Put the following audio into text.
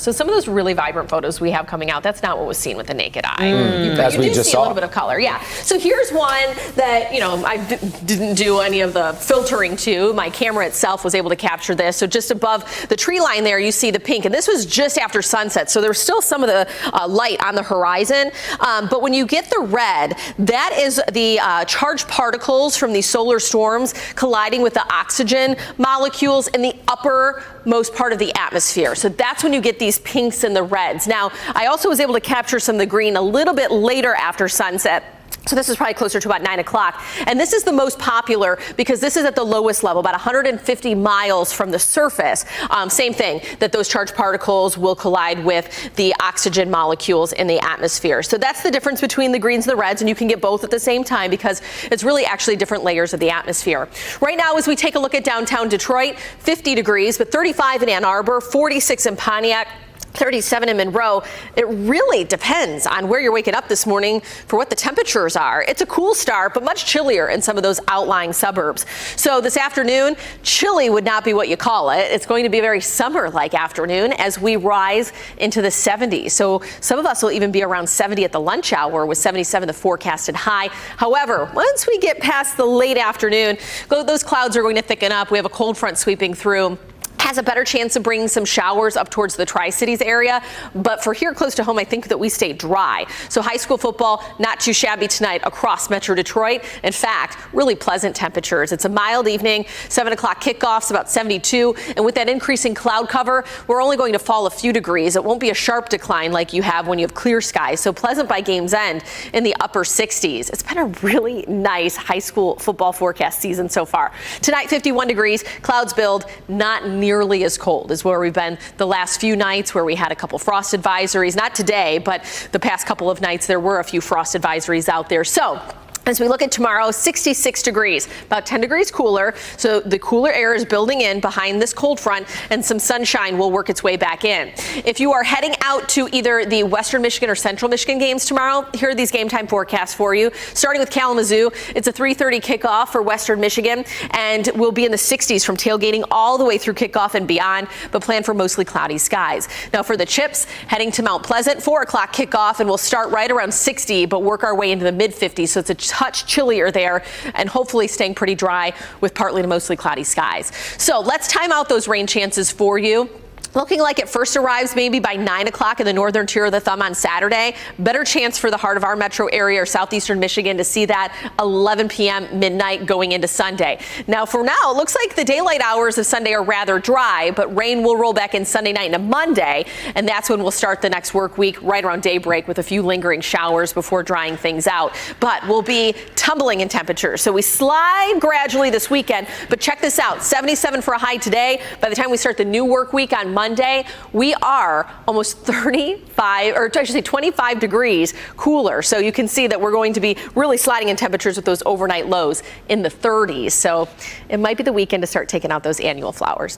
So some of those really vibrant photos we have coming out, that's not what was seen with the naked eye. As we just see saw. A little bit of color, yeah. So here's one that, I didn't do any of the filtering to. My camera itself was able to capture this. So just above the tree line there, you see the pink. And this was just after sunset. So there's still some of the light on the horizon. But when you get the red, that is the charged particles from these solar storms colliding with the oxygen molecules in the uppermost part of the atmosphere. So that's when you get these pinks and the reds. Now, I also was able to capture some of the green a little bit later after sunset. So this is probably closer to about 9 o'clock. And this is the most popular because this is at the lowest level, about 150 miles from the surface. Same thing, that those charged particles will collide with the oxygen molecules in the atmosphere. So that's the difference between the greens and the reds, and you can get both at the same time because it's really actually different layers of the atmosphere. Right now, as we take a look at downtown Detroit, 50 degrees, but 35 in Ann Arbor, 46 in Pontiac, 37 in Monroe. It really depends on where you're waking up this morning for what the temperatures are. It's a cool start, but much chillier in some of those outlying suburbs. So this afternoon, chilly would not be what you call it. It's going to be a very summer-like afternoon as we rise into the 70s. So some of us will even be around 70 at the lunch hour with 77 the forecasted high. However, once we get past the late afternoon, those clouds are going to thicken up. We have a cold front sweeping through. Has a better chance of bringing some showers up towards the Tri-Cities area. But for here close to home, I think that we stay dry. So high school football, not too shabby tonight across Metro Detroit. In fact, really pleasant temperatures. It's a mild evening, 7 o'clock kickoffs, about 72. And with that increasing cloud cover, we're only going to fall a few degrees. It won't be a sharp decline like you have when you have clear skies. So pleasant by game's end in the upper 60s. It's been a really nice high school football forecast season so far. Tonight, 51 degrees, clouds build, not nearly as cold as where we've been the last few nights where we had a couple frost advisories. Not today, but the past couple of nights there were a few frost advisories out there. So as we look at tomorrow, 66 degrees, about 10 degrees cooler. So the cooler air is building in behind this cold front and some sunshine will work its way back in. If you are heading out to either the Western Michigan or Central Michigan games tomorrow, here are these game time forecasts for you. Starting with Kalamazoo, it's a 3:30 kickoff for Western Michigan and we'll be in the 60s from tailgating all the way through kickoff and beyond, but plan for mostly cloudy skies. Now for the Chips, heading to Mount Pleasant, 4 o'clock kickoff, and we'll start right around 60, but work our way into the mid 50s. So it's a touch chillier there and hopefully staying pretty dry with partly to mostly cloudy skies. So let's time out those rain chances for you. Looking like it first arrives maybe by 9 o'clock in the northern tier of the thumb on Saturday. Better chance for the heart of our metro area or southeastern Michigan to see that 11 p.m. midnight going into Sunday. Now for now, it looks like the daylight hours of Sunday are rather dry, but rain will roll back in Sunday night into Monday, and that's when we'll start the next work week right around daybreak with a few lingering showers before drying things out. But we'll be tumbling in temperatures. So we slide gradually this weekend, but check this out, 77 for a high today. By the time we start the new work week on Monday, we are almost 35, or I should say 25 degrees cooler. So you can see that we're going to be really sliding in temperatures with those overnight lows in the 30s. So it might be the weekend to start taking out those annual flowers.